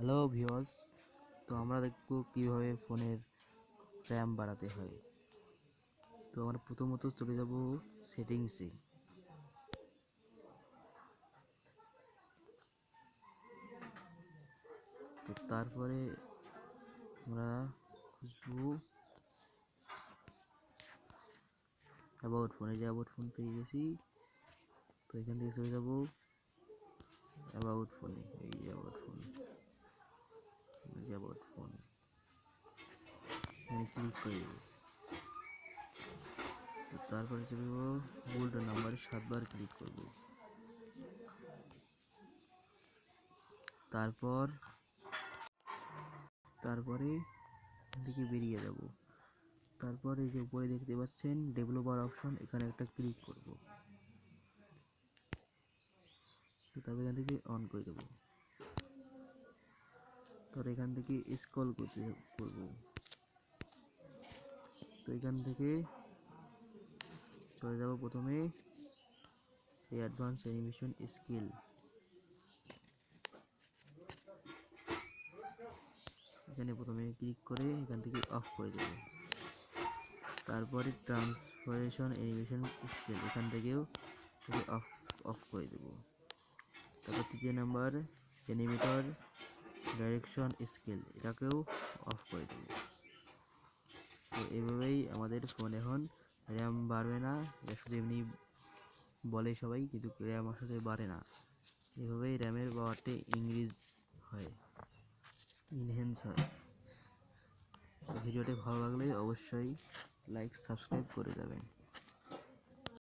Hello viewers, তো আমরা দেখব কিভাবে ফোনের র্যাম বাড়াতে হয়। তো আমরা প্রথমত চলে যাব সেটিংসে। তো তারপরে আমরা খুঁজবো অ্যাবাউট ফোন। এই যে অ্যাবাউট ফোন পেয়ে গেছি। তো এখান থেকে চলে যাব অ্যাবাউট ফোনে। এই যে অ্যাবাউট ফোন, এই যে অ্যাবাউট ফোন, এখানে ক্লিক করে দেবো। তো তারপরে চলে যাব বোল্ড নাম্বারে 7বার ক্লিক করব। তারপরে এদিকে বেরিয়ে যাব। তারপরে যে উপরে দেখতে পাচ্ছেন ডেভেলপার অপশন, এখানে একটা ক্লিক করব। তো তারপর এখান থেকে অন করে দেবো। তারপর এখান থেকে স্ক্রল করব। তো এখান থেকে চলে যাব প্রথমে এই অ্যাডভান্স অ্যানিমেশন স্কিল। এখানে প্রথমে ক্লিক করে এখান থেকে অফ করে দেব। তারপরে ট্রান্সফরমেশন অ্যানিমেশন স্কিল, এখান থেকেও অফ করে দেব। তারপর 3 নাম্বার অ্যানিমেটর ডাইরেকশন স্কেল, এটাকেও অফ করে দেব। তো এভাবেই আমাদের ফোন এখন র্যাম বাড়বে না। এটা শুধু এমনি বলে সবাই, কিন্তু র্যাম আসলে বাড়ে না। এভাবেই র্যামের পাওয়ারটা ইনহ্যান্স হয়। তো ভিডিওটি ভালো লাগলে অবশ্যই লাইক সাবস্ক্রাইব করে যাবেন।